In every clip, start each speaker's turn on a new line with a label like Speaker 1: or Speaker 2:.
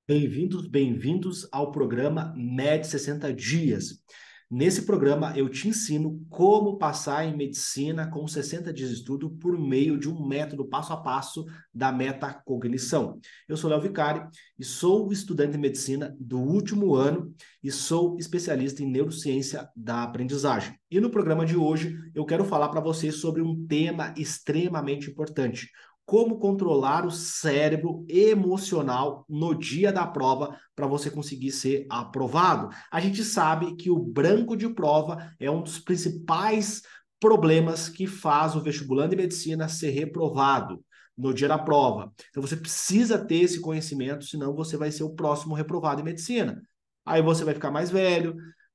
Speaker 1: Bem-vindos, bem-vindos ao programa MED 60 Dias. Nesse programa, eu te ensino como passar em medicina com 60 dias de estudo por meio de um método passo a passo da metacognição. Eu sou Léo Vicari e sou estudante de medicina do último ano e sou especialista em neurociência da aprendizagem. E no programa de hoje, eu quero falar para vocês sobre um tema extremamente importante: como controlar o cérebro emocional no dia da prova para você conseguir ser aprovado. A gente sabe que o branco de prova é um dos principais problemas que faz o vestibulando de medicina ser reprovado no dia da prova. Então você precisa ter esse conhecimento, senão você vai ser o próximo reprovado em medicina. Aí você vai ficar mais velho,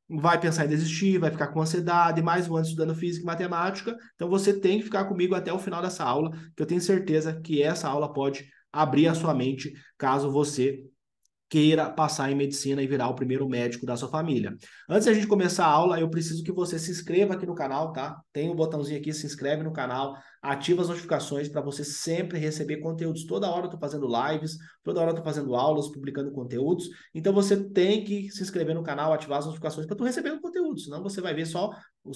Speaker 1: vai pensar em desistir, vai ficar com ansiedade, mais um ano estudando física e matemática. Então você tem que ficar comigo até o final dessa aula, que eu tenho certeza que essa aula pode abrir a sua mente caso você queira passar em medicina e virar o primeiro médico da sua família. Antes da gente começar a aula, eu preciso que você se inscreva aqui no canal, tá? Tem um botãozinho aqui, se inscreve no canal, ativa as notificações para você sempre receber conteúdos. Toda hora eu tô fazendo lives, toda hora eu tô fazendo aulas, publicando conteúdos. Então você tem que se inscrever no canal, ativar as notificações para tu receber o conteúdo, senão você vai ver só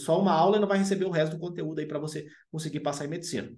Speaker 1: uma aula e não vai receber o resto do conteúdo aí para você conseguir passar em medicina.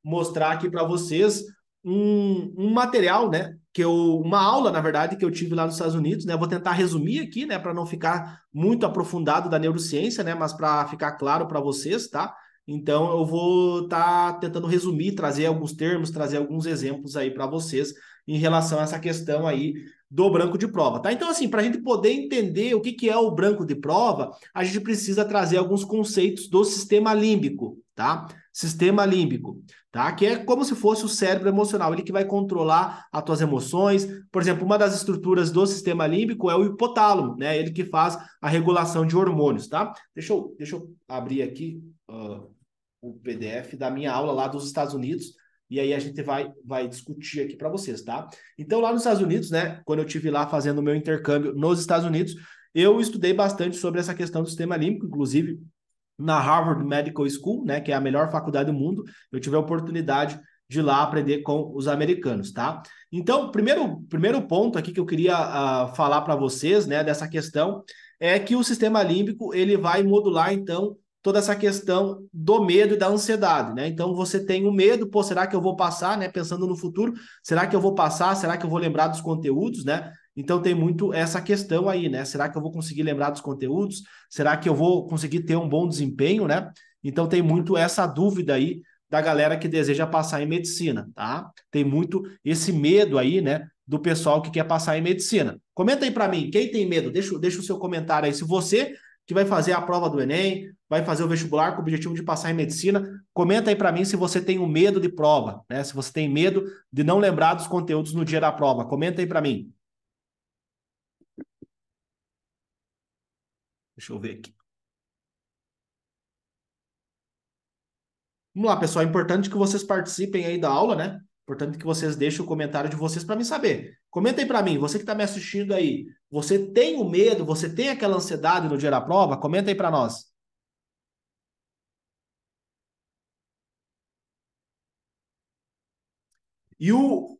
Speaker 1: Mostrar aqui para vocês um material, né? Uma aula, na verdade, que eu tive lá nos Estados Unidos, né? Vou tentar resumir aqui, né? Para não ficar muito aprofundado da neurociência, né? Mas para ficar claro para vocês, tá? Então eu vou estar tentando resumir, trazer alguns termos, trazer alguns exemplos aí para vocês em relação a essa questão aí do branco de prova, tá? Então, assim, para a gente poder entender o que é o branco de prova, a gente precisa trazer alguns conceitos do sistema límbico, tá? Sistema límbico, tá? Que é como se fosse o cérebro emocional, ele que vai controlar as tuas emoções. Por exemplo, uma das estruturas do sistema límbico é o hipotálamo, né? Ele que faz a regulação de hormônios, tá? Deixa eu abrir aqui o PDF da minha aula lá dos Estados Unidos, e aí a gente vai discutir aqui para vocês, tá? Então, lá nos Estados Unidos, né, quando eu tive lá fazendo o meu intercâmbio nos Estados Unidos, eu estudei bastante sobre essa questão do sistema límbico, inclusive na Harvard Medical School, né, que é a melhor faculdade do mundo, eu tive a oportunidade de ir lá aprender com os americanos, tá? Então, primeiro ponto aqui que eu queria falar para vocês, né, dessa questão, é que o sistema límbico, ele vai modular, então, toda essa questão do medo e da ansiedade, né? Então, você tem o medo, pô, será que eu vou passar, né? Pensando no futuro, será que eu vou passar? Será que eu vou lembrar dos conteúdos, né? Então, tem muito essa questão aí, né? Será que eu vou conseguir lembrar dos conteúdos? Será que eu vou conseguir ter um bom desempenho, né? Então tem muito essa dúvida aí da galera que deseja passar em medicina, tá? Tem muito esse medo aí, né, do pessoal que quer passar em medicina. Comenta aí para mim, quem tem medo? Deixa o seu comentário aí. Se você que vai fazer a prova do Enem, vai fazer o vestibular com o objetivo de passar em medicina, comenta aí para mim se você tem um medo de prova, né? Se você tem medo de não lembrar dos conteúdos no dia da prova. Comenta aí para mim. Deixa eu ver aqui. Vamos lá, pessoal. É importante que vocês participem aí da aula, né? Importante que vocês deixem o comentário de vocês para mim saber. Comenta aí para mim, você que está me assistindo aí, você tem o medo, você tem aquela ansiedade no dia da prova? Comenta aí para nós. E o,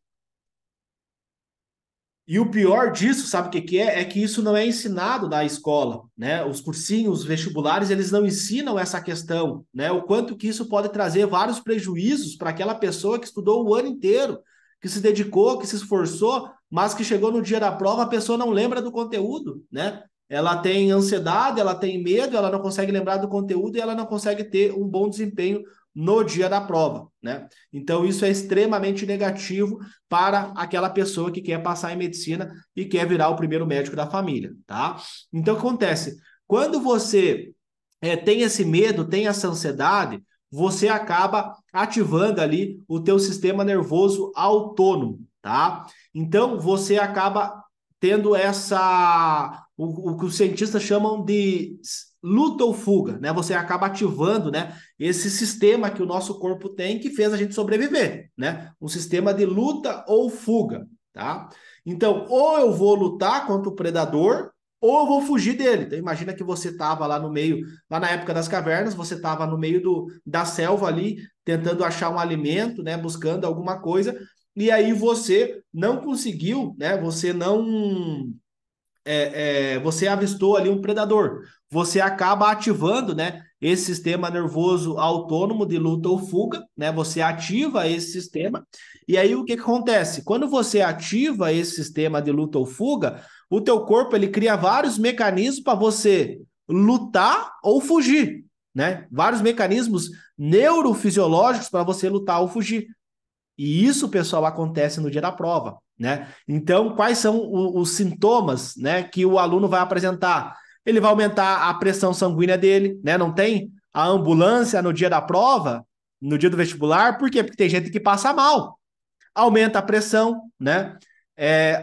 Speaker 1: E o pior disso, sabe o que que é? É que isso não é ensinado na escola, né? Os cursinhos, os vestibulares, eles não ensinam essa questão, né? O quanto que isso pode trazer vários prejuízos para aquela pessoa que estudou o ano inteiro, que se dedicou, que se esforçou, mas que chegou no dia da prova, a pessoa não lembra do conteúdo, né? Ela tem ansiedade, ela tem medo, ela não consegue lembrar do conteúdo e ela não consegue ter um bom desempenho no dia da prova, né? Então isso é extremamente negativo para aquela pessoa que quer passar em medicina e quer virar o primeiro médico da família, tá? Então, o que acontece? Quando você tem esse medo, tem essa ansiedade, você acaba ativando ali o teu sistema nervoso autônomo, tá? Então, você acaba tendo o que os cientistas chamam de luta ou fuga, né? Você acaba ativando, né, esse sistema que o nosso corpo tem que fez a gente sobreviver, né? Um sistema de luta ou fuga, tá? Então, ou eu vou lutar contra o predador, ou eu vou fugir dele. Então, imagina que você estava lá no meio, lá na época das cavernas, você estava no meio da selva ali, tentando achar um alimento, né, buscando alguma coisa, e aí você não conseguiu, né? Você avistou ali um predador. Você acaba ativando, né, esse sistema nervoso autônomo de luta ou fuga, né? Você ativa esse sistema. E aí o que que acontece? Quando você ativa esse sistema de luta ou fuga, o teu corpo ele cria vários mecanismos para você lutar ou fugir, né? Vários mecanismos neurofisiológicos para você lutar ou fugir. E isso, pessoal, acontece no dia da prova, né? Então, quais são os sintomas, né, que o aluno vai apresentar? Ele vai aumentar a pressão sanguínea dele, né? Não tem a ambulância no dia da prova, no dia do vestibular, por quê? Porque tem gente que passa mal. Aumenta a pressão, né?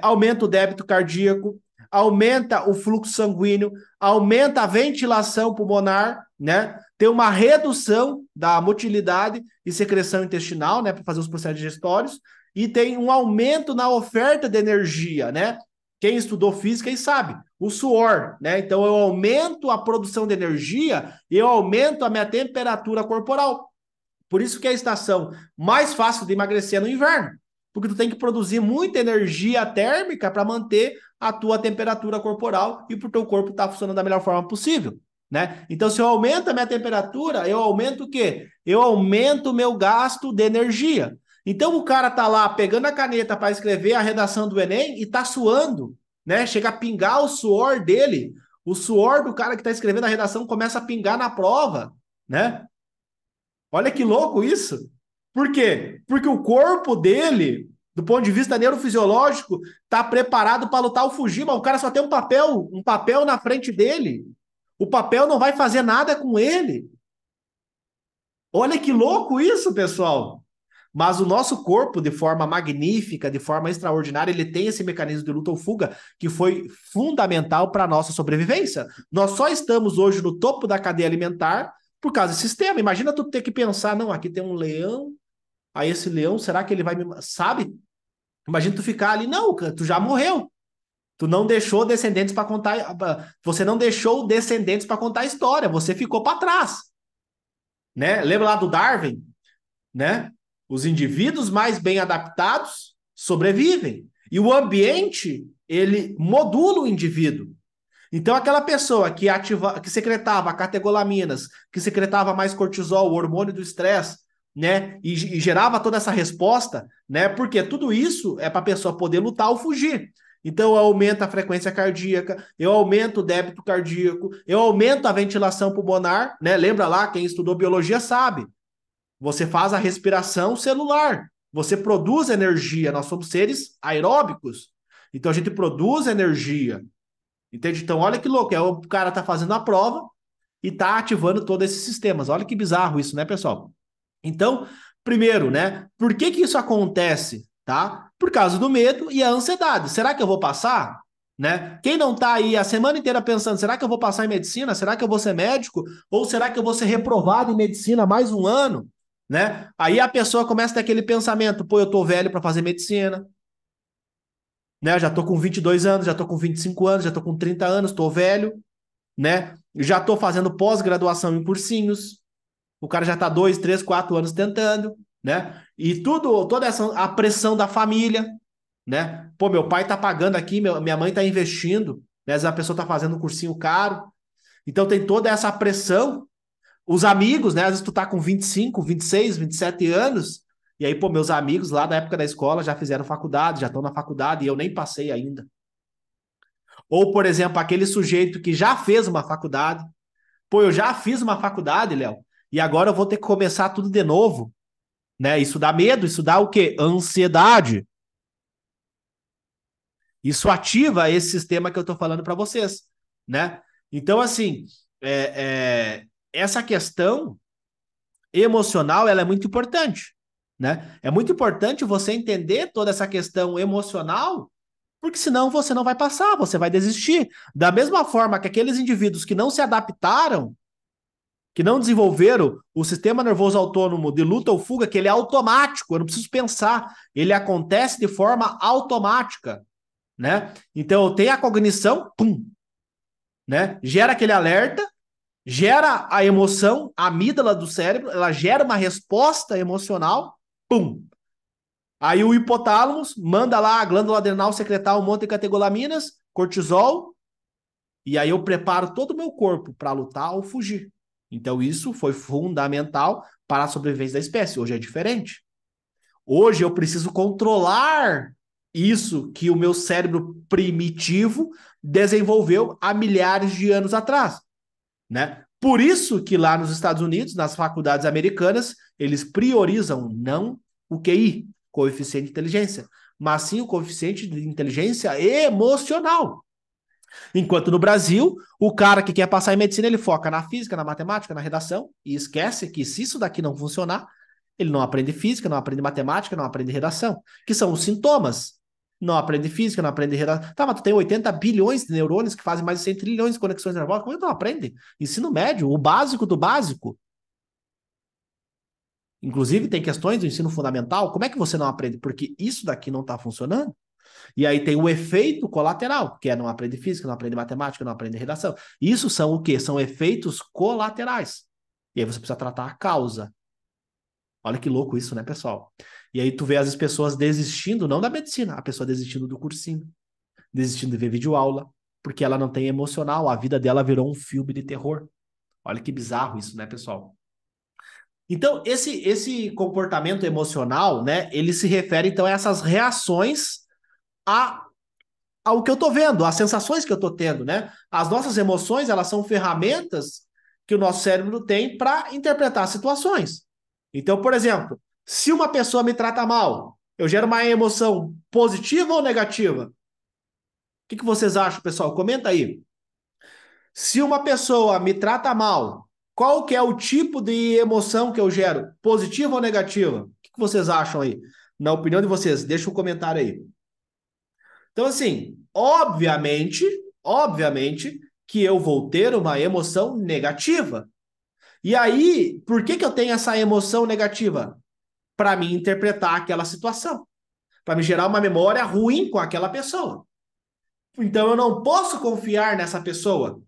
Speaker 1: Aumenta o débito cardíaco, aumenta o fluxo sanguíneo, aumenta a ventilação pulmonar, né? Tem uma redução da motilidade e secreção intestinal, né, para fazer os processos digestórios, e tem um aumento na oferta de energia, né? Quem estudou física aí sabe, o suor, né? Então eu aumento a produção de energia e eu aumento a minha temperatura corporal. Por isso que é a estação mais fácil de emagrecer é no inverno, porque tu tem que produzir muita energia térmica para manter a tua temperatura corporal e para o teu corpo estar funcionando da melhor forma possível, né? Então, se eu aumento a minha temperatura, eu aumento o quê? Eu aumento o meu gasto de energia. Então, o cara tá lá pegando a caneta para escrever a redação do Enem e tá suando, né? Chega a pingar o suor dele. O suor do cara que está escrevendo a redação começa a pingar na prova, né? Olha que louco isso. Por quê? Porque o corpo dele, do ponto de vista neurofisiológico, está preparado para lutar ou fugir, mas o cara só tem um papel na frente dele. O papel não vai fazer nada com ele. Olha que louco isso, pessoal. Mas o nosso corpo, de forma magnífica, de forma extraordinária, ele tem esse mecanismo de luta ou fuga que foi fundamental para a nossa sobrevivência. Nós só estamos hoje no topo da cadeia alimentar por causa desse sistema. Imagina tu ter que pensar, não, aqui tem um leão, aí esse leão, será que ele vai me... Sabe? Imagina tu ficar ali, não, tu já morreu. Tu não deixou descendentes para contar, você não deixou descendentes para contar a história, você ficou para trás, né? Lembra lá do Darwin, né? Os indivíduos mais bem adaptados sobrevivem. E o ambiente, ele modula o indivíduo. Então, aquela pessoa que secretava catecolaminas, que secretava mais cortisol, o hormônio do estresse, né? E gerava toda essa resposta, né? Porque tudo isso é para a pessoa poder lutar ou fugir. Então, eu aumento a frequência cardíaca, eu aumento o débito cardíaco, eu aumento a ventilação pulmonar, né? Lembra lá, quem estudou biologia sabe. Você faz a respiração celular. Você produz energia. Nós somos seres aeróbicos. Então a gente produz energia. Entende? Então olha que louco. O cara tá fazendo a prova e tá ativando todos esses sistemas. Olha que bizarro isso, né, pessoal? Então, primeiro, né? Por que que isso acontece? Tá? Por causa do medo e a ansiedade. Será que eu vou passar? Né? Quem não tá aí a semana inteira pensando, será que eu vou passar em medicina? Será que eu vou ser médico? Ou será que eu vou ser reprovado em medicina mais um ano? Né? Aí a pessoa começa a ter aquele pensamento, pô, eu tô velho para fazer medicina, né? Eu já tô com 22 anos, já tô com 25 anos, já tô com 30 anos, tô velho, né? Já tô fazendo pós-graduação em cursinhos. O cara já tá 2, 3, 4 anos tentando, né? E toda essa a pressão da família, né? Pô, meu pai tá pagando aqui, minha mãe tá investindo, né? Às vezes a pessoa tá fazendo um cursinho caro. Então tem toda essa pressão. Os amigos, né? Às vezes tu tá com 25, 26, 27 anos, e aí, pô, meus amigos lá da época da escola já fizeram faculdade, já estão na faculdade e eu nem passei ainda. Ou, por exemplo, aquele sujeito que já fez uma faculdade. Pô, eu já fiz uma faculdade, Léo, e agora eu vou ter que começar tudo de novo, né? Isso dá medo, isso dá o quê? Ansiedade. Isso ativa esse sistema que eu tô falando para vocês, né? Então, assim, essa questão emocional, ela é muito importante, né? É muito importante você entender toda essa questão emocional, porque senão você não vai passar, você vai desistir. Da mesma forma que aqueles indivíduos que não se adaptaram, que não desenvolveram o sistema nervoso autônomo de luta ou fuga, que ele é automático, eu não preciso pensar, ele acontece de forma automática, né? Então eu tenho a cognição, pum, né? Gera aquele alerta, gera a emoção, a amígdala do cérebro, ela gera uma resposta emocional, pum. Aí o hipotálamo manda lá a glândula adrenal secretar um monte de catecolaminas, cortisol, e aí eu preparo todo o meu corpo para lutar ou fugir. Então isso foi fundamental para a sobrevivência da espécie. Hoje é diferente. Hoje eu preciso controlar isso que o meu cérebro primitivo desenvolveu há milhares de anos atrás, né? Por isso que lá nos Estados Unidos, nas faculdades americanas, eles priorizam não o QI, coeficiente de inteligência, mas sim o coeficiente de inteligência emocional. Enquanto no Brasil, o cara que quer passar em medicina, ele foca na física, na matemática, na redação, e esquece que se isso daqui não funcionar, ele não aprende física, não aprende matemática, não aprende redação, que são os sintomas. Não aprende física, não aprende redação. Tá, mas tu tem 80 bilhões de neurônios que fazem mais de 100 trilhões de conexões nervosas. Como é que tu não aprende? Ensino médio, o básico do básico. Inclusive, tem questões do ensino fundamental. Como é que você não aprende? Porque isso daqui não está funcionando. E aí tem o efeito colateral, que é não aprende física, não aprende matemática, não aprende redação. Isso são o quê? São efeitos colaterais. E aí você precisa tratar a causa. Olha que louco isso, né, pessoal? E aí tu vê as pessoas desistindo, não da medicina, a pessoa desistindo do cursinho, desistindo de ver videoaula, porque ela não tem emocional, a vida dela virou um filme de terror. Olha que bizarro isso, né, pessoal? Então, esse comportamento emocional, né, ele se refere, então, a essas reações a ao que eu tô vendo, às sensações que eu tô tendo, né? As nossas emoções, elas são ferramentas que o nosso cérebro tem para interpretar situações. Então, por exemplo, se uma pessoa me trata mal, eu gero uma emoção positiva ou negativa? O que vocês acham, pessoal? Comenta aí. Se uma pessoa me trata mal, qual que é o tipo de emoção que eu gero? Positiva ou negativa? O que vocês acham aí? Na opinião de vocês, deixa um comentário aí. Então, assim, obviamente que eu vou ter uma emoção negativa. E aí, por que eu tenho essa emoção negativa? Para me interpretar aquela situação, para me gerar uma memória ruim com aquela pessoa. Então, eu não posso confiar nessa pessoa.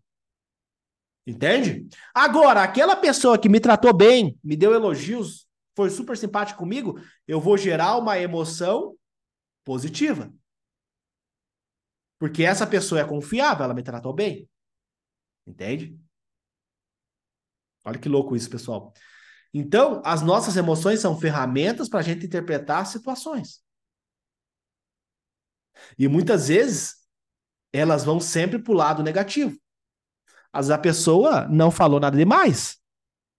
Speaker 1: Entende? Agora, aquela pessoa que me tratou bem, me deu elogios, foi super simpática comigo, eu vou gerar uma emoção positiva. Porque essa pessoa é confiável, ela me tratou bem. Entende? Olha que louco isso, pessoal. Então, as nossas emoções são ferramentas para a gente interpretar situações. E muitas vezes, elas vão sempre para o lado negativo. Às vezes a pessoa não falou nada demais.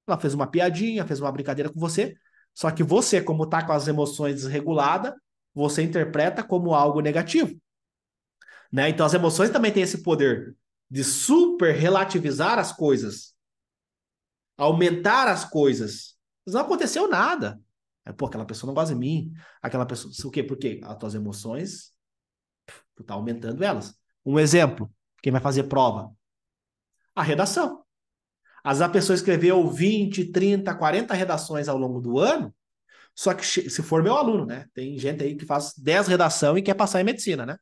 Speaker 1: Ela fez uma piadinha, fez uma brincadeira com você. Só que você, como está com as emoções desreguladas, você interpreta como algo negativo. Né? Então, as emoções também têm esse poder de super relativizar as coisas, aumentar as coisas. Mas não aconteceu nada. Pô, aquela pessoa não gosta de mim. Aquela pessoa. O quê? Por quê? As tuas emoções, tu tá aumentando elas. Um exemplo: quem vai fazer prova? A redação. Às vezes a pessoa escreveu 20, 30, 40 redações ao longo do ano, só que se for meu aluno, né? Tem gente aí que faz 10 redação e quer passar em medicina, né?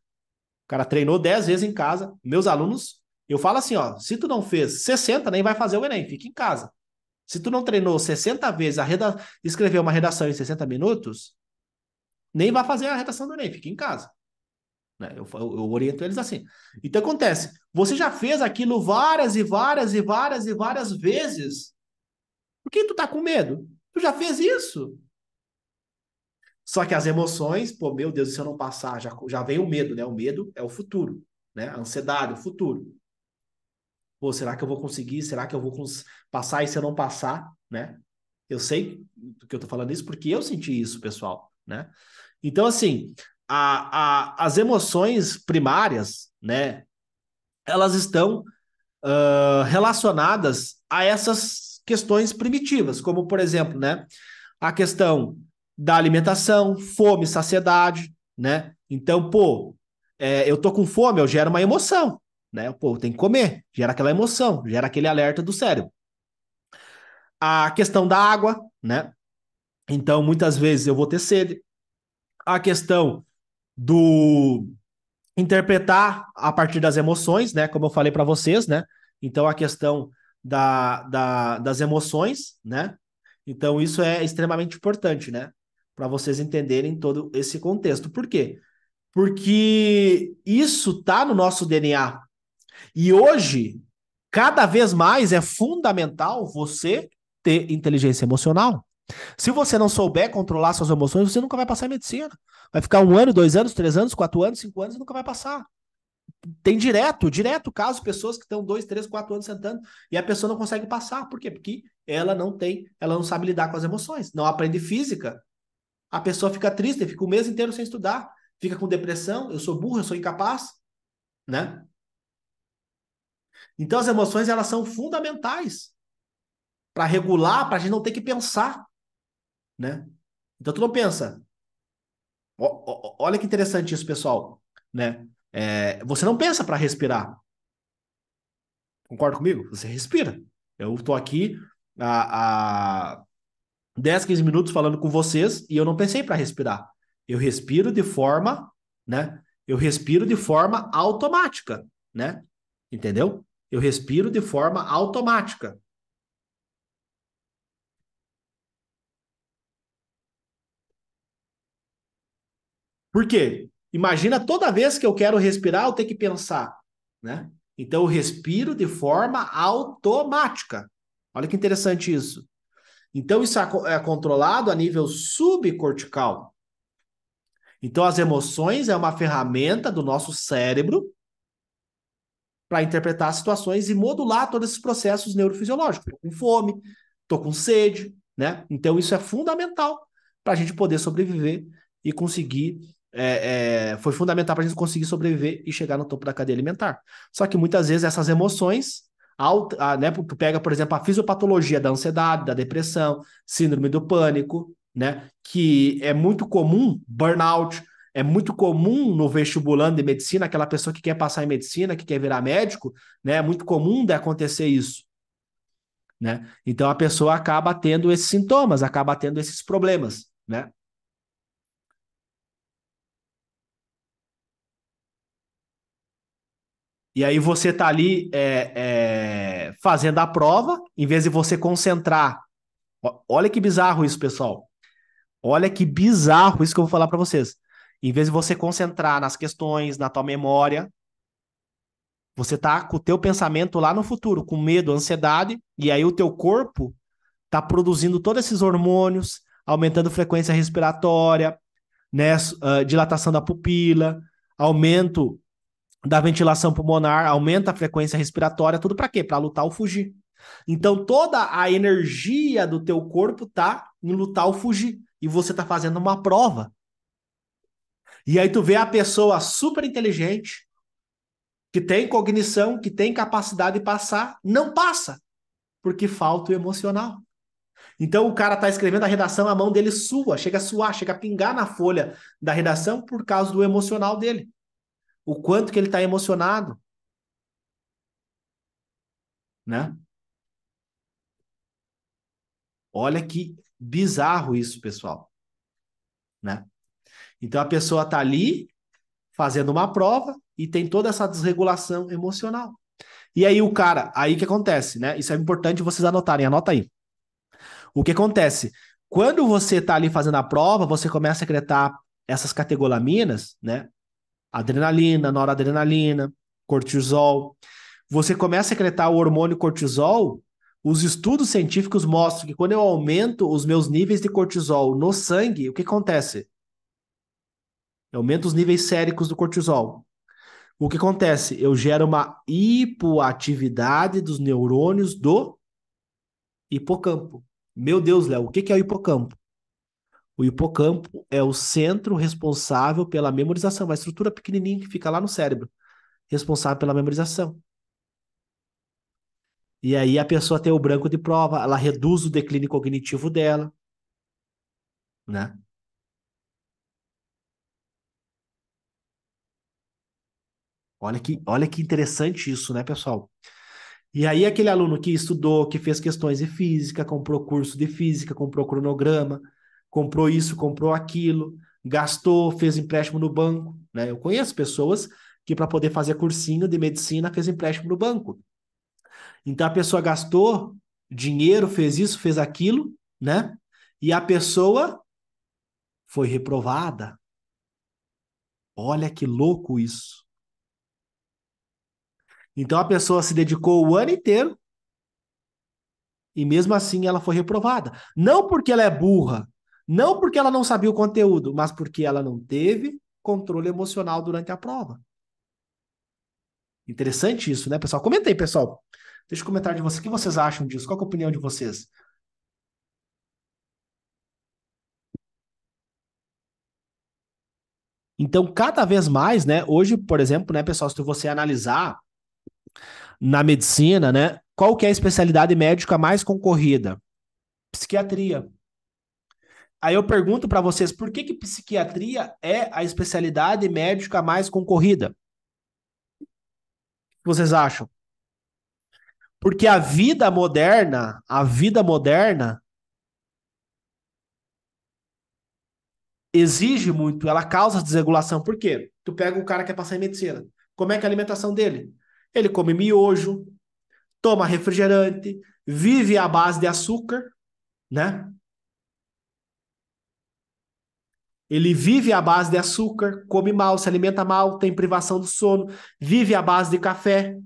Speaker 1: O cara treinou 10 vezes em casa. Meus alunos, eu falo assim, ó, se tu não fez 60, nem vai fazer o Enem, fica em casa. Se tu não treinou 60 vezes escrever uma redação em 60 minutos, nem vai fazer a redação do Enem, fica em casa. Né? Eu oriento eles assim. Então acontece, você já fez aquilo várias e várias e várias e várias vezes. Por que tu tá com medo? Tu já fez isso. Só que as emoções, pô, meu Deus, se eu não passar, já vem o medo, né? O medo é o futuro, né? A ansiedade, o futuro. Pô, será que eu vou conseguir? Será que eu vou passar e se eu não passar, né? Eu sei do que eu tô falando isso porque eu senti isso, pessoal, né? Então, assim, as emoções primárias, né? Elas estão relacionadas a essas questões primitivas, como, por exemplo, né? A questão da alimentação, fome, saciedade, né? Então, pô, eu tô com fome, eu gero uma emoção, né? Pô, tem que comer, gera aquela emoção, gera aquele alerta do cérebro. A questão da água, né? Então, muitas vezes eu vou ter sede. A questão do interpretar a partir das emoções, né? Como eu falei para vocês, né? Então, a questão das emoções, né? Então, isso é extremamente importante, né? para vocês entenderem todo esse contexto. Por quê? Porque isso está no nosso DNA. E hoje, cada vez mais é fundamental você ter inteligência emocional. Se você não souber controlar suas emoções, você nunca vai passar em medicina. Vai ficar 1 ano, 2 anos, 3 anos, 4 anos, 5 anos e nunca vai passar. Tem direto caso, pessoas que estão 2, 3, 4 anos sentando e a pessoa não consegue passar. Por quê? Porque ela não sabe lidar com as emoções, não aprende física. A pessoa fica triste, fica o mês inteiro sem estudar, fica com depressão, eu sou burro, eu sou incapaz, né? Então as emoções, elas são fundamentais para regular, para a gente não ter que pensar, né? Então tu não pensa. Olha que interessante isso, pessoal, né? Você não pensa para respirar. Concorda comigo? Você respira. Eu estou aqui há 10, 15 minutos falando com vocês e eu não pensei para respirar. Eu respiro de forma, né? Eu respiro de forma automática, né? Entendeu? Eu respiro de forma automática. Por quê? Imagina toda vez que eu quero respirar, eu tenho que pensar, né? Então eu respiro de forma automática. Olha que interessante isso. Então isso é controlado a nível subcortical. Então as emoções é uma ferramenta do nosso cérebro para interpretar situações e modular todos esses processos neurofisiológicos. Estou com fome, estou com sede, né? Então isso é fundamental para a gente poder sobreviver e conseguir. Foi fundamental para a gente conseguir sobreviver e chegar no topo da cadeia alimentar. Só que muitas vezes essas emoções, né? Tu pega, por exemplo, a fisiopatologia da ansiedade, da depressão, síndrome do pânico, né? Que é muito comum, burnout, é muito comum no vestibulando de medicina, aquela pessoa que quer passar em medicina, que quer virar médico, né? É muito comum de acontecer isso, né? Então a pessoa acaba tendo esses sintomas, acaba tendo esses problemas, né? E aí você tá ali fazendo a prova, em vez de você concentrar. Olha que bizarro isso, pessoal. Olha que bizarro isso que eu vou falar para vocês. Em vez de você concentrar nas questões, na tua memória, você tá com o teu pensamento lá no futuro, com medo, ansiedade, e aí o teu corpo tá produzindo todos esses hormônios, aumentando a frequência respiratória, né, dilatação da pupila, aumento da ventilação pulmonar, aumenta a frequência respiratória, tudo para quê? Para lutar ou fugir. Então toda a energia do teu corpo tá em lutar ou fugir, e você tá fazendo uma prova. E aí tu vê a pessoa super inteligente, que tem cognição, que tem capacidade de passar, não passa, porque falta o emocional. Então o cara tá escrevendo a redação, a mão dele sua, chega a suar, chega a pingar na folha da redação por causa do emocional dele. O quanto que ele tá emocionado, né? Olha que bizarro isso, pessoal, né? Então a pessoa tá ali fazendo uma prova e tem toda essa desregulação emocional. E aí o cara, aí o que acontece, né? Isso é importante vocês anotarem, anota aí. O que acontece? Quando você está ali fazendo a prova, você começa a secretar essas catecolaminas, né? Adrenalina, noradrenalina, cortisol. Você começa a secretar o hormônio cortisol. Os estudos científicos mostram que quando eu aumento os meus níveis de cortisol no sangue, o que acontece? Eu aumento os níveis séricos do cortisol. O que acontece? Eu gero uma hipoatividade dos neurônios do hipocampo. Meu Deus, Léo, o que é o hipocampo? O hipocampo é o centro responsável pela memorização, uma estrutura pequenininha que fica lá no cérebro, responsável pela memorização. E aí a pessoa tem o branco de prova, ela reduz o declínio cognitivo dela, né? Olha que interessante isso, né, pessoal? E aí aquele aluno que estudou, que fez questões de física, comprou curso de física, comprou cronograma, comprou isso, comprou aquilo, gastou, fez empréstimo no banco, né? Eu conheço pessoas que para poder fazer cursinho de medicina fez empréstimo no banco. Então a pessoa gastou dinheiro, fez isso, fez aquilo, né? E a pessoa foi reprovada. Olha que louco isso. Então a pessoa se dedicou o ano inteiro e mesmo assim ela foi reprovada. Não porque ela é burra, não porque ela não sabia o conteúdo, mas porque ela não teve controle emocional durante a prova. Interessante isso, né, pessoal? Comenta aí, pessoal. Deixa eu comentar de vocês. O que vocês acham disso? Qual é a opinião de vocês? Então, cada vez mais, né? Hoje, por exemplo, né, pessoal, se você analisar na medicina, né? Qual que é a especialidade médica mais concorrida? Psiquiatria. Aí eu pergunto para vocês, por que psiquiatria é a especialidade médica mais concorrida? O que vocês acham? Porque a vida moderna exige muito, ela causa desregulação. Por quê? Tu pega um cara que quer passar em medicina. Como é que é a alimentação dele? Ele come miojo, toma refrigerante, vive à base de açúcar, né? Ele vive à base de açúcar, come mal, se alimenta mal, tem privação do sono, vive à base de café,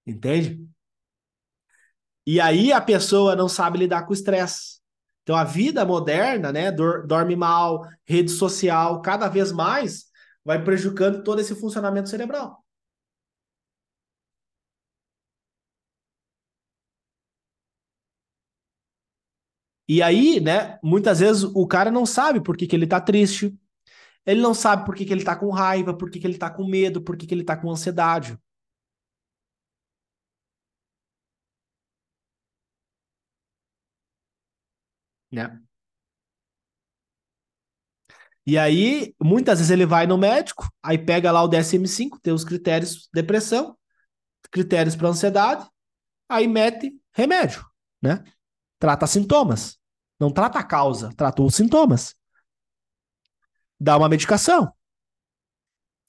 Speaker 1: entende? E aí a pessoa não sabe lidar com o estresse. Então a vida moderna, né, dorme mal, rede social, cada vez mais vai prejudicando todo esse funcionamento cerebral. E aí, né, muitas vezes o cara não sabe por que que ele tá triste, ele não sabe por que que ele tá com raiva, por que que ele tá com medo, por que que ele tá com ansiedade, né? E aí, muitas vezes ele vai no médico, aí pega lá o DSM-5, tem os critérios de depressão, critérios para ansiedade, aí mete remédio, né? Trata sintomas. Não trata a causa, trata os sintomas. Dá uma medicação.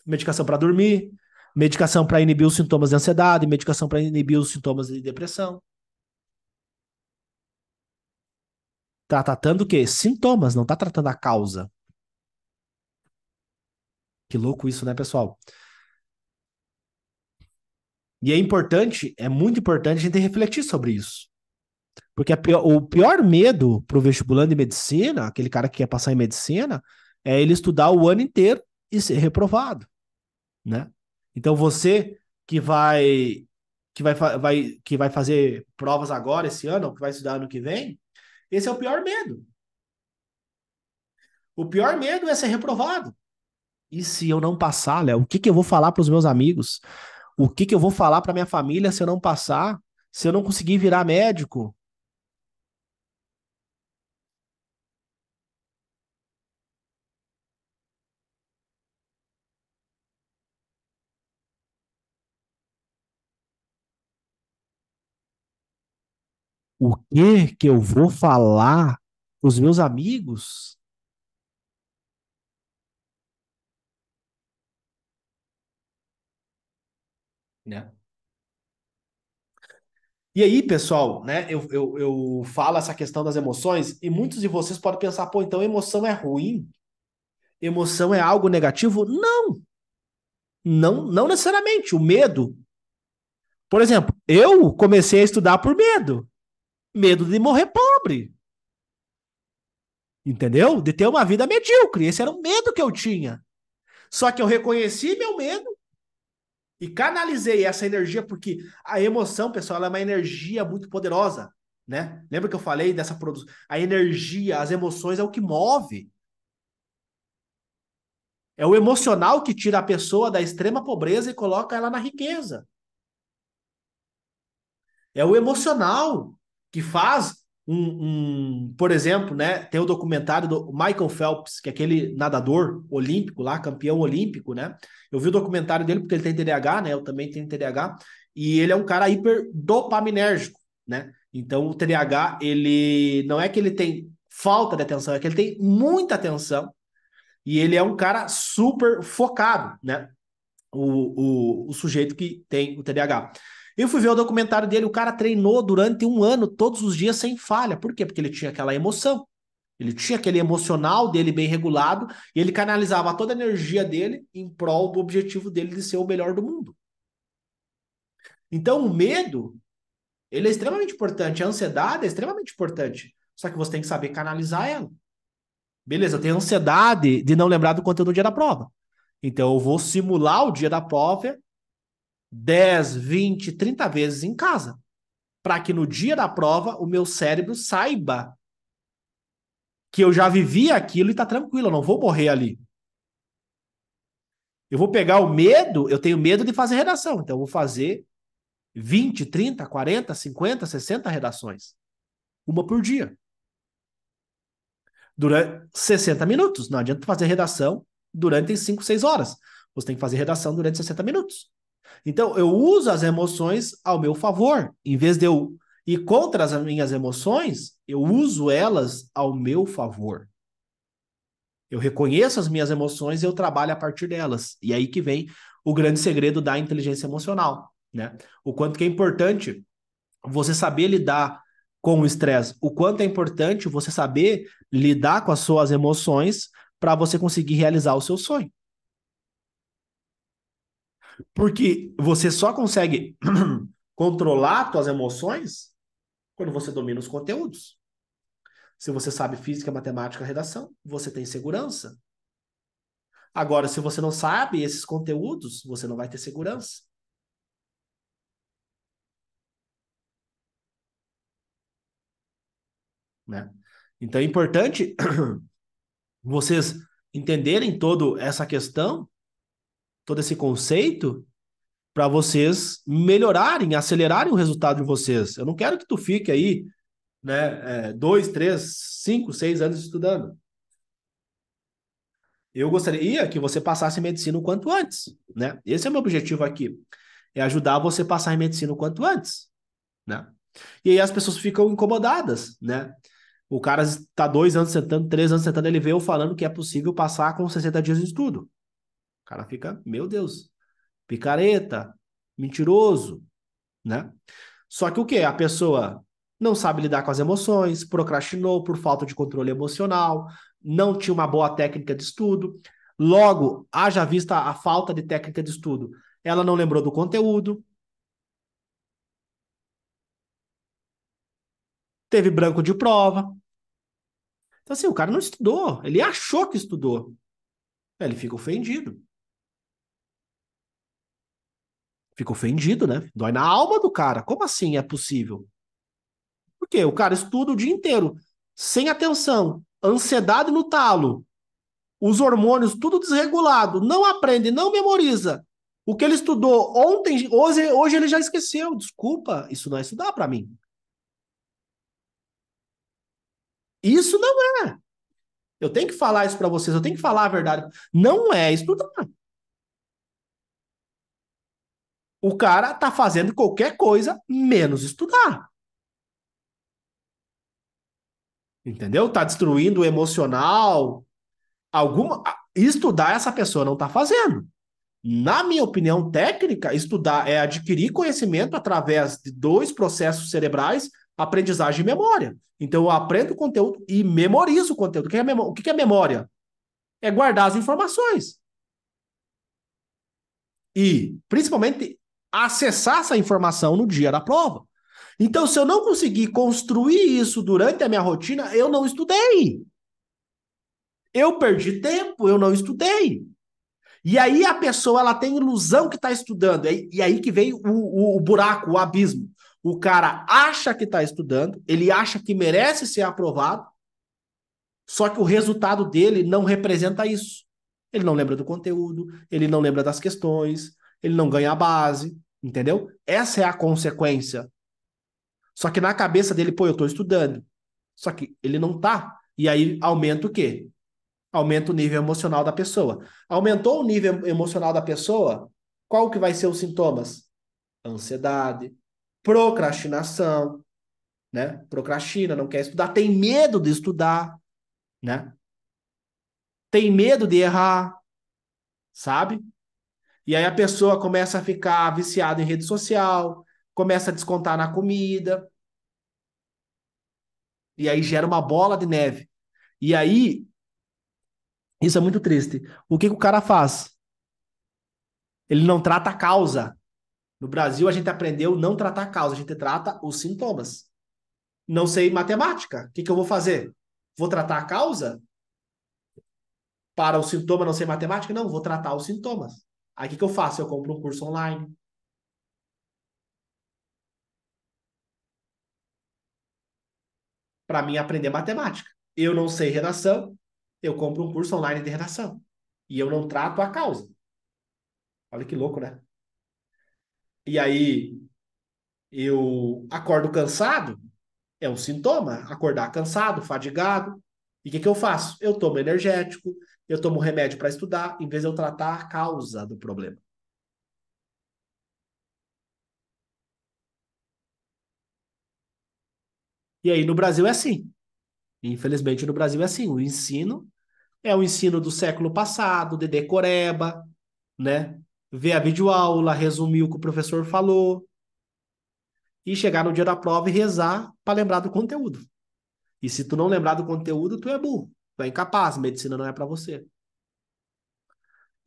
Speaker 1: Medicação para dormir, medicação para inibir os sintomas de ansiedade, medicação para inibir os sintomas de depressão. Tá tratando o quê? Sintomas, não tá tratando a causa. Que louco isso, né, pessoal? E é importante, é muito importante a gente refletir sobre isso. Porque o pior medo pro vestibulando de medicina, aquele cara que quer passar em medicina, é ele estudar o ano inteiro e ser reprovado, né? Então você que vai que vai fazer provas agora esse ano, ou que vai estudar ano que vem, esse é o pior medo. O pior medo é ser reprovado. E se eu não passar, Léo, o que que eu vou falar para os meus amigos? O que que eu vou falar para minha família se eu não passar? Se eu não conseguir virar médico? O que que eu vou falar para os meus amigos? Né? E aí, pessoal, né? Eu falo essa questão das emoções e muitos de vocês podem pensar, pô, então emoção é ruim? Emoção é algo negativo? Não, não necessariamente. O medo, por exemplo, eu comecei a estudar por medo, medo de morrer pobre, entendeu? De ter uma vida medíocre. Esse era o medo que eu tinha. Só que eu reconheci meu medo e canalizei essa energia, porque a emoção, pessoal, ela é uma energia muito poderosa, né? Lembra que eu falei dessa produção? A energia, as emoções é o que move. É o emocional que tira a pessoa da extrema pobreza e coloca ela na riqueza. É o emocional que faz por exemplo, né? Tem o documentário do Michael Phelps, que é aquele nadador olímpico lá, campeão olímpico, né? Eu vi o documentário dele porque ele tem TDAH, né? Eu também tenho TDAH, e ele é um cara hiper dopaminérgico, né? Então o TDAH, ele não é que ele tem falta de atenção, é que ele tem muita atenção e ele é um cara super focado, né? O sujeito que tem o TDAH. Eu fui ver o documentário dele, o cara treinou durante um ano, todos os dias, sem falha. Por quê? Porque ele tinha aquela emoção. Ele tinha aquele emocional dele bem regulado e ele canalizava toda a energia dele em prol do objetivo dele de ser o melhor do mundo. Então, o medo, ele é extremamente importante. A ansiedade é extremamente importante. Só que você tem que saber canalizar ela. Beleza, eu tenho ansiedade de não lembrar do conteúdo do dia da prova. Então, eu vou simular o dia da prova 10, 20, 30 vezes em casa. Para que no dia da prova o meu cérebro saiba que eu já vivi aquilo e tá tranquilo, eu não vou morrer ali. Eu vou pegar o medo, eu tenho medo de fazer redação, então eu vou fazer 20, 30, 40, 50, 60 redações. Uma por dia. Durante 60 minutos. Não adianta fazer redação durante 5, 6 horas. Você tem que fazer redação durante 60 minutos. Então, eu uso as emoções ao meu favor. Em vez de eu ir contra as minhas emoções, eu uso elas ao meu favor. Eu reconheço as minhas emoções e eu trabalho a partir delas. E aí que vem o grande segredo da inteligência emocional, né? O quanto que é importante você saber lidar com o estresse, o quanto é importante você saber lidar com as suas emoções para você conseguir realizar o seu sonho. Porque você só consegue controlar suas emoções quando você domina os conteúdos. Se você sabe física, matemática, redação, você tem segurança. Agora, se você não sabe esses conteúdos, você não vai ter segurança, né? Então é importante vocês entenderem toda essa questão, todo esse conceito, para vocês melhorarem, acelerarem o resultado de vocês. Eu não quero que tu fique aí, né, 2, 3, 5, 6 anos estudando. Eu gostaria que você passasse em medicina o quanto antes, né? Esse é o meu objetivo aqui, é ajudar você a passar em medicina o quanto antes, né? E aí as pessoas ficam incomodadas, né? O cara está 2 anos sentando, 3 anos sentando, ele veio falando que é possível passar com 60 dias de estudo. O cara fica, meu Deus, picareta, mentiroso, né? Só que o quê? A pessoa não sabe lidar com as emoções, procrastinou por falta de controle emocional, não tinha uma boa técnica de estudo. Logo, haja vista a falta de técnica de estudo, ela não lembrou do conteúdo, teve branco de prova. Então, assim, o cara não estudou, ele achou que estudou. Ele fica ofendido. Fica ofendido, né? Dói na alma do cara. Como assim é possível? Por quê? O cara estuda o dia inteiro, sem atenção, ansiedade no talo, os hormônios tudo desregulado, não aprende, não memoriza. O que ele estudou ontem, hoje ele já esqueceu. Desculpa, isso não é estudar para mim. Isso não é. Eu tenho que falar isso para vocês, eu tenho que falar a verdade. Não é estudar. O cara tá fazendo qualquer coisa menos estudar. Entendeu? Tá destruindo o emocional. Alguma. Estudar essa pessoa não tá fazendo. Na minha opinião técnica, estudar é adquirir conhecimento através de dois processos cerebrais, aprendizagem e memória. Então, eu aprendo o conteúdo e memorizo o conteúdo. O que é memória? É guardar as informações. E, principalmente, acessar essa informação no dia da prova. Então, se eu não conseguir construir isso durante a minha rotina, eu não estudei. Eu perdi tempo, eu não estudei. E aí a pessoa ela tem ilusão que está estudando. E aí que vem o buraco, o abismo. O cara acha que está estudando, ele acha que merece ser aprovado, só que o resultado dele não representa isso. Ele não lembra do conteúdo, ele não lembra das questões, ele não ganha a base, entendeu? Essa é a consequência. Só que na cabeça dele, pô, eu estou estudando. Só que ele não tá. E aí aumenta o quê? Aumenta o nível emocional da pessoa. Aumentou o nível emocional da pessoa, qual que vai ser os sintomas? Ansiedade, procrastinação, né? Procrastina, não quer estudar, tem medo de estudar, né? Tem medo de errar, sabe? E aí a pessoa começa a ficar viciada em rede social, começa a descontar na comida, e aí gera uma bola de neve. E aí, isso é muito triste. O que que o cara faz? Ele não trata a causa. No Brasil, a gente aprendeu não tratar a causa, a gente trata os sintomas. Não sei matemática, o que que eu vou fazer? Vou tratar a causa? Para o sintoma não ser matemática? Não, vou tratar os sintomas. Aí o que que eu faço? Eu compro um curso online para mim aprender matemática. Eu não sei redação, eu compro um curso online de redação. E eu não trato a causa. Olha que louco, né? E aí eu acordo cansado, é um sintoma. Acordar cansado, fadigado. E o que que eu faço? Eu tomo energético, eu tomo remédio para estudar, em vez de eu tratar a causa do problema. E aí no Brasil é assim. Infelizmente no Brasil é assim. O ensino é o ensino do século passado, de decoreba, né? Ver a videoaula, resumir o que o professor falou e chegar no dia da prova e rezar para lembrar do conteúdo. E se tu não lembrar do conteúdo, tu é burro, tu é incapaz, medicina não é para você.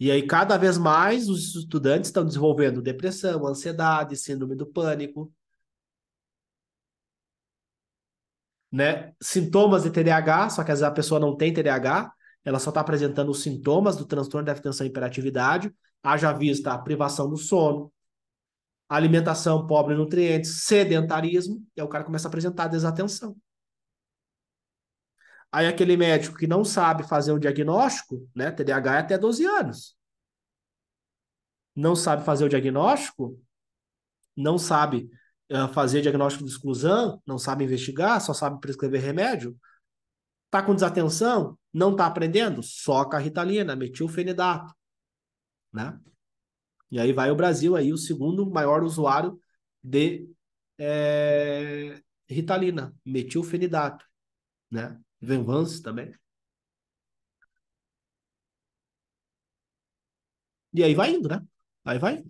Speaker 1: E aí, cada vez mais, os estudantes estão desenvolvendo depressão, ansiedade, síndrome do pânico, né? Sintomas de TDAH, só que às vezes a pessoa não tem TDAH, ela só está apresentando os sintomas do transtorno de atenção e hiperatividade, haja vista a privação do sono, alimentação pobre em nutrientes, sedentarismo, e aí o cara começa a apresentar desatenção. Aí aquele médico que não sabe fazer um diagnóstico, né? TDAH é até 12 anos. Não sabe fazer o diagnóstico, não sabe fazer diagnóstico de exclusão, não sabe investigar, só sabe prescrever remédio, tá com desatenção, não tá aprendendo, soca a Ritalina, metilfenidato, né? E aí vai o Brasil aí, o segundo maior usuário de Ritalina, metilfenidato, né? Venvance também. E aí vai indo, né? Aí vai.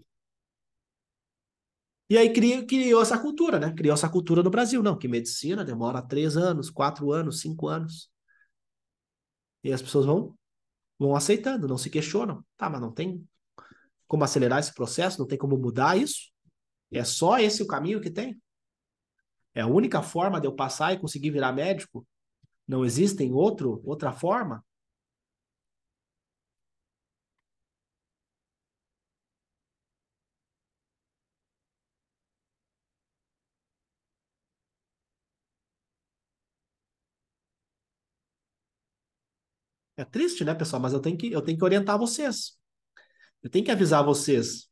Speaker 1: E aí criou essa cultura, né? Criou essa cultura no Brasil, não, que medicina demora 3 anos, 4 anos, 5 anos. E as pessoas vão aceitando, não se questionam. Tá, mas não tem como acelerar esse processo, não tem como mudar isso? É só esse o caminho que tem? É a única forma de eu passar e conseguir virar médico? Não existem outra forma? É triste, né, pessoal? Mas eu tenho que orientar vocês. Eu tenho que avisar vocês.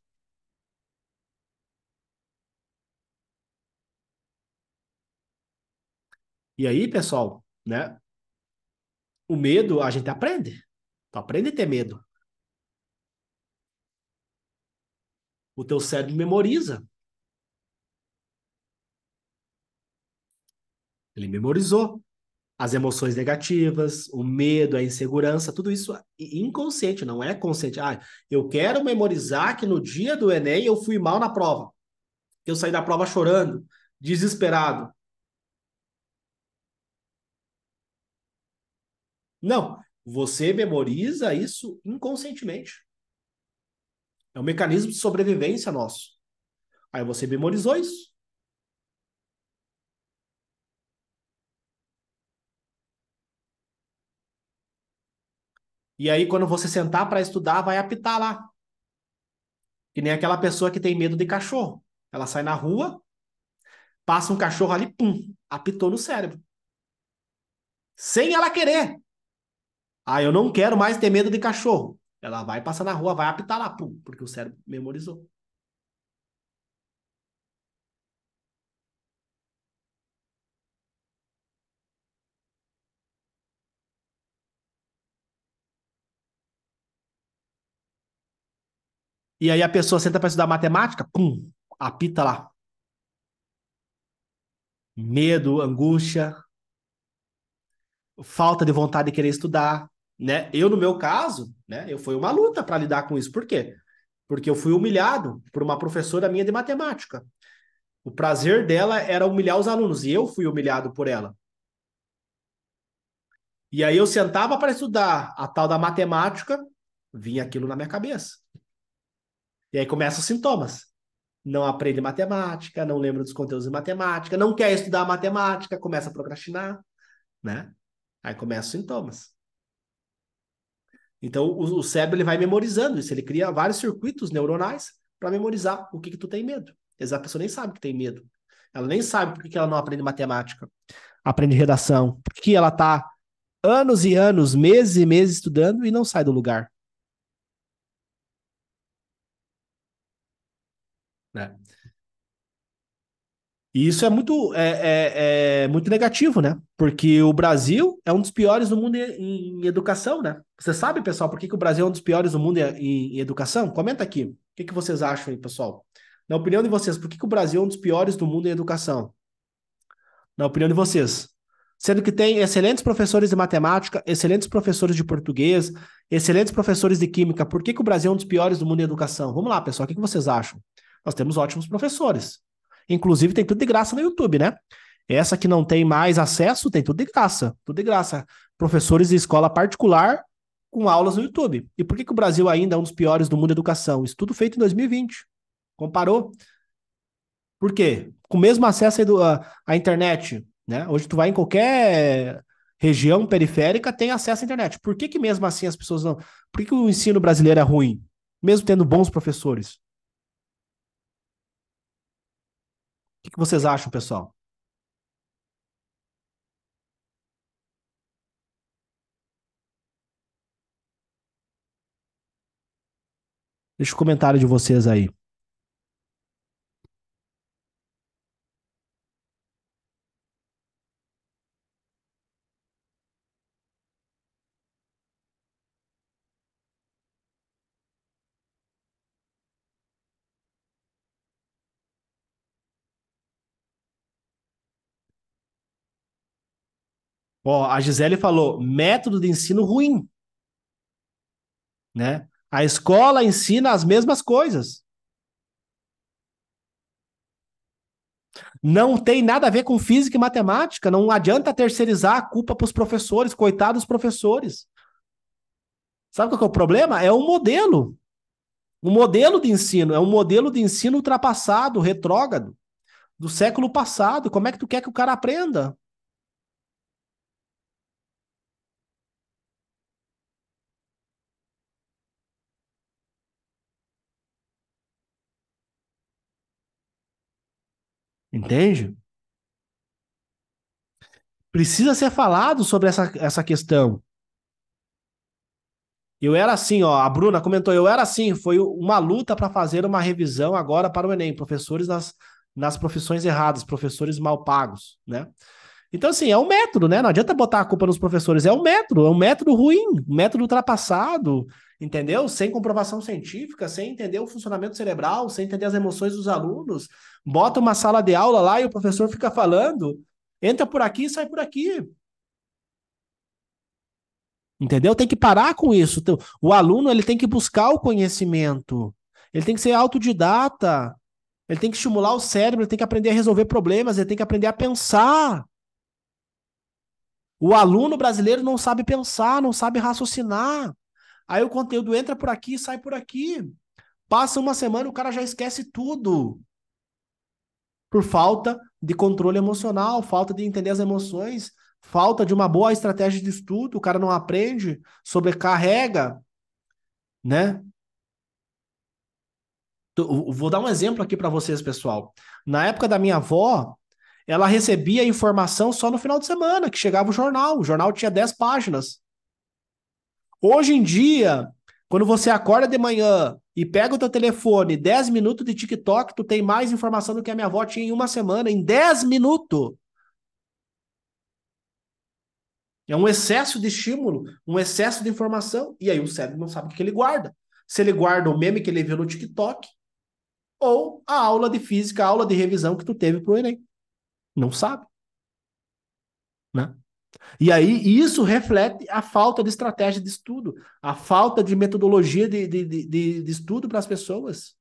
Speaker 1: E aí, pessoal, né? O medo a gente aprende. Tu aprende a ter medo. O teu cérebro memoriza. Ele memorizou as emoções negativas, o medo, a insegurança, tudo isso inconsciente, não é consciente. Ah, eu quero memorizar que no dia do Enem eu fui mal na prova. Eu saí da prova chorando, desesperado. Não, você memoriza isso inconscientemente. É um mecanismo de sobrevivência nosso. Aí você memorizou isso. E aí, quando você sentar para estudar, vai apitar lá. Que nem aquela pessoa que tem medo de cachorro. Ela sai na rua, passa um cachorro ali, pum, apitou no cérebro. Sem ela querer. Ah, eu não quero mais ter medo de cachorro. Ela vai passar na rua, vai apitar lá, pum, porque o cérebro memorizou. E aí a pessoa senta para estudar matemática, pum, apita lá. Medo, angústia, falta de vontade de querer estudar, né? Eu, no meu caso, né, eu foi uma luta para lidar com isso. Por quê? Porque eu fui humilhado por uma professora minha de matemática. O prazer dela era humilhar os alunos, e eu fui humilhado por ela. E aí eu sentava para estudar a tal da matemática, vinha aquilo na minha cabeça. E aí começam os sintomas. Não aprende matemática, não lembra dos conteúdos de matemática, não quer estudar matemática, começa a procrastinar, né? Aí começam os sintomas. Então o cérebro ele vai memorizando isso, ele cria vários circuitos neuronais para memorizar o que que tu tem medo. A pessoa nem sabe que tem medo. Ela nem sabe por que que ela não aprende matemática, aprende redação, por que ela tá anos e anos, meses e meses estudando e não sai do lugar, né? E isso é muito negativo, né? Porque o Brasil é um dos piores do mundo em educação, né? Você sabe, pessoal, por que que o Brasil é um dos piores do mundo em educação? Comenta aqui. O que que vocês acham aí, pessoal? Na opinião de vocês, por que que o Brasil é um dos piores do mundo em educação? Na opinião de vocês. Sendo que tem excelentes professores de matemática, excelentes professores de português, excelentes professores de química. Por que que o Brasil é um dos piores do mundo em educação? Vamos lá, pessoal, o que que vocês acham? Nós temos ótimos professores. Inclusive, tem tudo de graça no YouTube, né? Essa que não tem mais acesso, tem tudo de graça. Tudo de graça. Professores de escola particular com aulas no YouTube. E por que que o Brasil ainda é um dos piores do mundo da educação? Estudo feito em 2020. Comparou. Por quê? Com o mesmo acesso à internet, né? Hoje tu vai em qualquer região periférica, tem acesso à internet. Por que que mesmo assim as pessoas não... Por que que o ensino brasileiro é ruim? Mesmo tendo bons professores. O que que vocês acham, pessoal? Deixa o comentário de vocês aí. Ó, a Gisele falou, método de ensino ruim, né? A escola ensina as mesmas coisas. Não tem nada a ver com física e matemática. Não adianta terceirizar a culpa para os professores, coitados dos professores. Sabe qual que é o problema? É o modelo. O modelo de ensino. É um modelo de ensino ultrapassado, retrógrado, do século passado. Como é que tu quer que o cara aprenda? Entende? Precisa ser falado sobre essa questão. Eu era assim, ó, a Bruna comentou, eu era assim, foi uma luta para fazer uma revisão agora para o Enem, professores nas profissões erradas, professores mal pagos, né? Então, assim, é um método, né? Não adianta botar a culpa nos professores, é um método ruim, um método ultrapassado, entendeu? Sem comprovação científica, sem entender o funcionamento cerebral, sem entender as emoções dos alunos. Bota uma sala de aula lá e o professor fica falando, entra por aqui e sai por aqui. Entendeu? Tem que parar com isso. Então, o aluno ele tem que buscar o conhecimento. Ele tem que ser autodidata. Ele tem que estimular o cérebro, ele tem que aprender a resolver problemas, ele tem que aprender a pensar. O aluno brasileiro não sabe pensar, não sabe raciocinar. Aí o conteúdo entra por aqui, sai por aqui. Passa uma semana, o cara já esquece tudo. Por falta de controle emocional, falta de entender as emoções, falta de uma boa estratégia de estudo, o cara não aprende, sobrecarrega, né? Vou dar um exemplo aqui para vocês, pessoal. Na época da minha avó, ela recebia informação só no final de semana, que chegava o jornal tinha 10 páginas. Hoje em dia, quando você acorda de manhã e pega o teu telefone, 10 minutos de TikTok, tu tem mais informação do que a minha avó tinha em uma semana, em 10 minutos. É um excesso de estímulo, um excesso de informação, e aí o cérebro não sabe o que ele guarda. Se ele guarda o meme que ele viu no TikTok, ou a aula de física, a aula de revisão que tu teve pro Enem. Não sabe, né? E aí isso reflete a falta de estratégia de estudo, a falta de metodologia de estudo para as pessoas.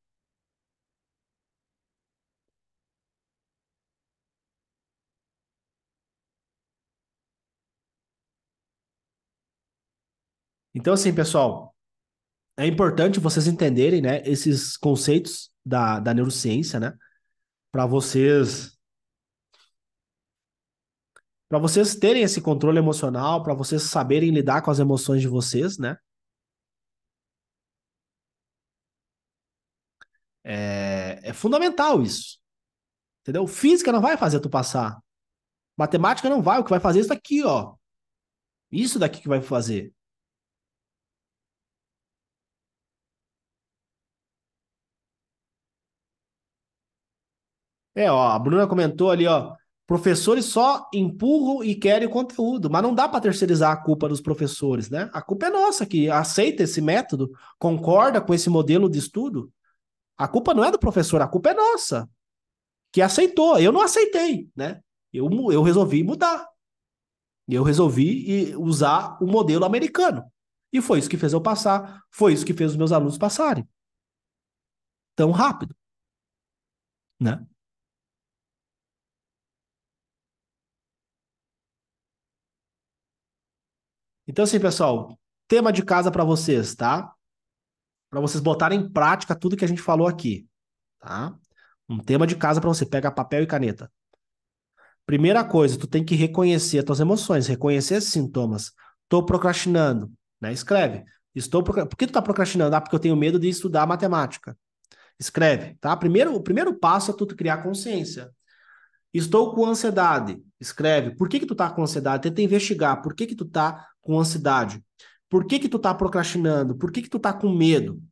Speaker 1: Então, assim, pessoal, é importante vocês entenderem, né, esses conceitos da neurociência, né, para vocês terem esse controle emocional, para vocês saberem lidar com as emoções de vocês, né? É fundamental isso, entendeu? Física não vai fazer tu passar. Matemática não vai, o que vai fazer é isso aqui, ó. Isso daqui que vai fazer. É, ó, a Bruna comentou ali, ó. Professores só empurram e querem o conteúdo, mas não dá para terceirizar a culpa dos professores, né? A culpa é nossa, que aceita esse método, concorda com esse modelo de estudo. A culpa não é do professor, a culpa é nossa, que aceitou. Eu não aceitei, né? Eu resolvi mudar. Eu resolvi usar o modelo americano. E foi isso que fez eu passar, foi isso que fez os meus alunos passarem tão rápido, né? Então, assim, pessoal, tema de casa para vocês, tá? Para vocês botarem em prática tudo que a gente falou aqui, tá? Um tema de casa para você. Pega papel e caneta. Primeira coisa, tu tem que reconhecer as tuas emoções, reconhecer esses sintomas. Estou procrastinando, né? Escreve. Por que tu tá procrastinando? Ah, porque eu tenho medo de estudar matemática. Escreve, tá? O primeiro passo é tu criar consciência. Estou com ansiedade. Escreve. Por que que tu tá com ansiedade? Tenta investigar. Por que que tu tá com ansiedade? Por que que tu tá procrastinando? Por que que tu tá com medo?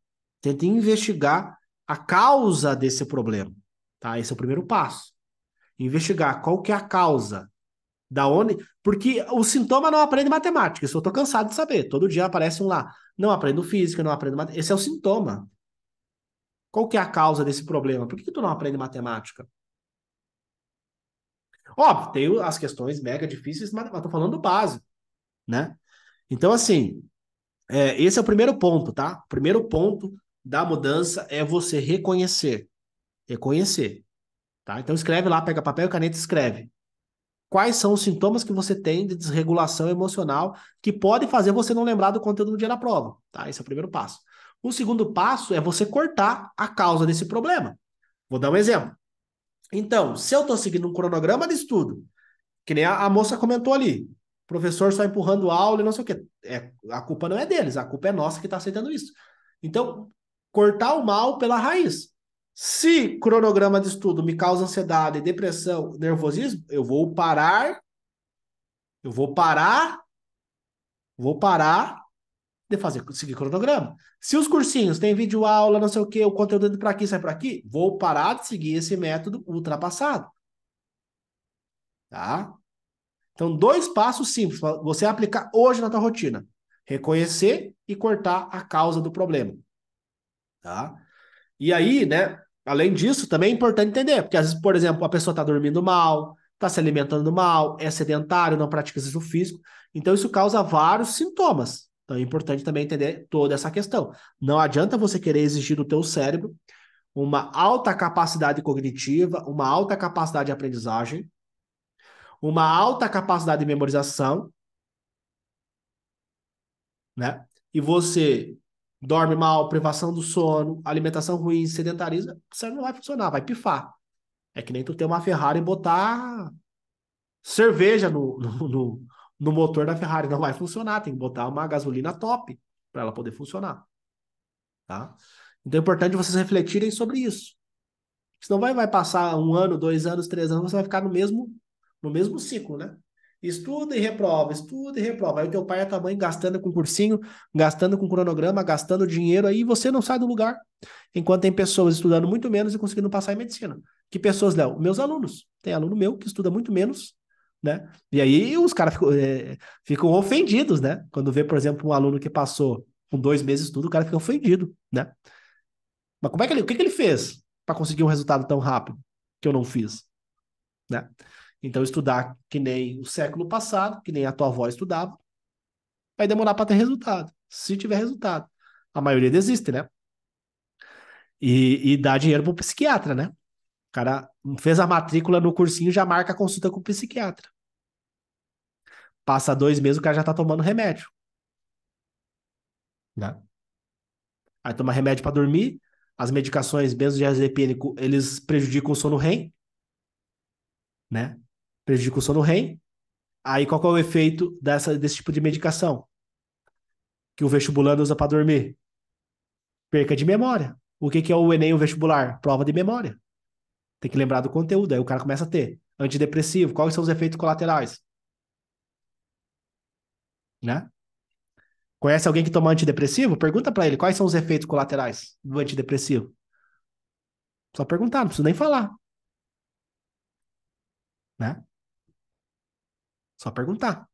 Speaker 1: Tenta investigar a causa desse problema, tá? Esse é o primeiro passo. Investigar qual que é a causa, da onde, porque o sintoma não aprende matemática. Isso eu tô cansado de saber. Todo dia aparece um lá. Não aprendo física, não aprendo matemática. Esse é o sintoma. Qual que é a causa desse problema? Por que que tu não aprende matemática? Óbvio, tem as questões mega difíceis, mas eu tô falando do básico, né? Então, assim, esse é o primeiro ponto, tá? O primeiro ponto da mudança é você reconhecer. Reconhecer, tá? Então, escreve lá, pega papel e caneta e escreve. Quais são os sintomas que você tem de desregulação emocional que pode fazer você não lembrar do conteúdo no dia da prova, tá? Esse é o primeiro passo. O segundo passo é você cortar a causa desse problema. Vou dar um exemplo. Então, se eu estou seguindo um cronograma de estudo, que nem a moça comentou ali, o professor só empurrando aula e não sei o quê. A culpa não é deles, a culpa é nossa que está aceitando isso. Então, cortar o mal pela raiz. Se cronograma de estudo me causa ansiedade, depressão, nervosismo, eu vou parar de seguir cronograma. Se os cursinhos têm vídeo aula, não sei o quê, o conteúdo entra para aqui, sai para aqui, vou parar de seguir esse método ultrapassado, tá? Então, dois passos simples para você aplicar hoje na tua rotina. Reconhecer e cortar a causa do problema, tá? E aí, né, além disso, também é importante entender, porque às vezes, por exemplo, a pessoa está dormindo mal, está se alimentando mal, é sedentário, não pratica exercício físico, então isso causa vários sintomas. Então é importante também entender toda essa questão. Não adianta você querer exigir do teu cérebro uma alta capacidade cognitiva, uma alta capacidade de aprendizagem, uma alta capacidade de memorização, né? E você dorme mal, privação do sono, alimentação ruim, sedentarismo, você não vai funcionar, vai pifar. É que nem tu ter uma Ferrari e botar cerveja no motor da Ferrari. Não vai funcionar, tem que botar uma gasolina top para ela poder funcionar, tá? Então é importante vocês refletirem sobre isso. Senão vai passar um ano, 2 anos, 3 anos, você vai ficar no mesmo ciclo, né? Estuda e reprova. Aí o teu pai e a tua mãe gastando com cursinho, gastando com cronograma, gastando dinheiro, aí você não sai do lugar. Enquanto tem pessoas estudando muito menos e conseguindo passar em medicina. Que pessoas, Léo? Meus alunos. Tem aluno meu que estuda muito menos, né? E aí os caras ficam ofendidos, né? Quando vê, por exemplo, um aluno que passou com 2 meses de estudo, o cara fica ofendido, né? Mas o que que ele fez para conseguir um resultado tão rápido que eu não fiz, né? Então, estudar que nem o século passado, que nem a tua avó estudava, vai demorar para ter resultado. Se tiver resultado. A maioria desiste, né? E dá dinheiro pro psiquiatra, né? O cara fez a matrícula no cursinho, já marca a consulta com o psiquiatra. Passa 2 meses, o cara já tá tomando remédio. né? Aí toma remédio para dormir, as medicações benzodiazepínico, eles prejudicam o sono REM, né? Prejudicam o sono REM. Aí qual que é o efeito desse tipo de medicação que o vestibulando usa para dormir? Perca de memória. O que que é o Enem, o vestibular? Prova de memória. Tem que lembrar do conteúdo. Aí o cara começa a ter antidepressivo. Quais são os efeitos colaterais? Né? Conhece alguém que toma antidepressivo? Pergunta para ele quais são os efeitos colaterais do antidepressivo. Só perguntar, não precisa nem falar, né? Só perguntar.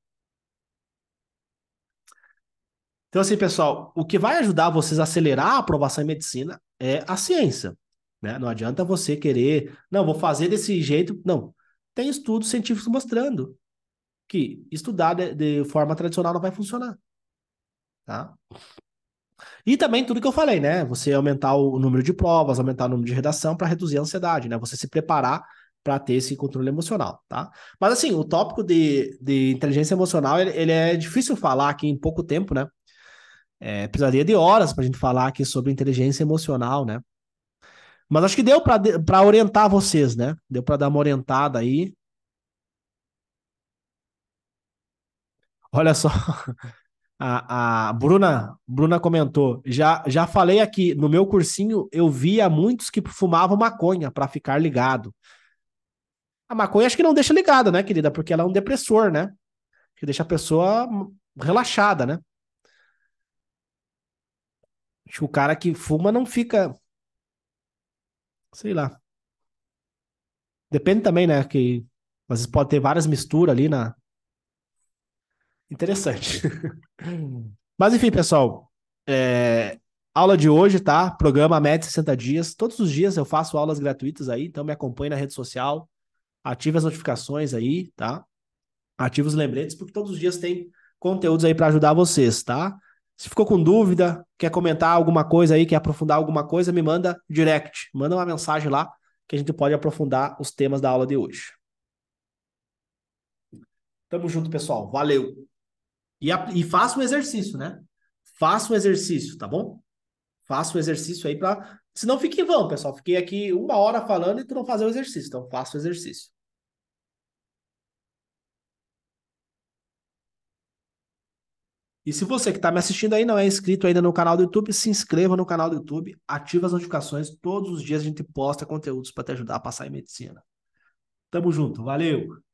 Speaker 1: Então, assim, pessoal, o que vai ajudar vocês a acelerar a aprovação em medicina é a ciência, né? Não adianta você querer, não, vou fazer desse jeito. Não. Tem estudos científicos mostrando que estudar de forma tradicional não vai funcionar, tá? E também tudo que eu falei, né? Você aumentar o número de provas, aumentar o número de redação para reduzir a ansiedade, né? Você se preparar para ter esse controle emocional, tá? Mas assim, o tópico de inteligência emocional, ele é difícil falar aqui em pouco tempo, né? Precisaria de horas para a gente falar aqui sobre inteligência emocional, né? Mas acho que deu para orientar vocês, né? Deu para dar uma orientada aí. Olha só, a Bruna comentou, já falei aqui, no meu cursinho eu via muitos que fumavam maconha para ficar ligado. A maconha acho que não deixa ligada, né, querida? Porque ela é um depressor, né? Que deixa a pessoa relaxada, né? Acho que o cara que fuma não fica, sei lá. Depende também, né? Que às vezes pode ter várias misturas ali na. Interessante. Mas enfim, pessoal. Aula de hoje, tá? Programa MED 60 dias. Todos os dias eu faço aulas gratuitas aí, então me acompanhe na rede social. Ative as notificações aí, tá? Ative os lembretes, porque todos os dias tem conteúdos aí para ajudar vocês, tá? Se ficou com dúvida, quer comentar alguma coisa aí, quer aprofundar alguma coisa, me manda direct, manda uma mensagem lá que a gente pode aprofundar os temas da aula de hoje. Tamo junto, pessoal. Valeu. E faça um exercício, né? Faça um exercício, tá bom? Faça o exercício aí para. Senão fique em vão, pessoal. Fiquei aqui 1 hora falando e tu não fazer o exercício. Então faça o exercício. E se você que está me assistindo aí não é inscrito ainda no canal do YouTube, se inscreva no canal do YouTube, ativa as notificações. Todos os dias a gente posta conteúdos para te ajudar a passar em medicina. Tamo junto, valeu!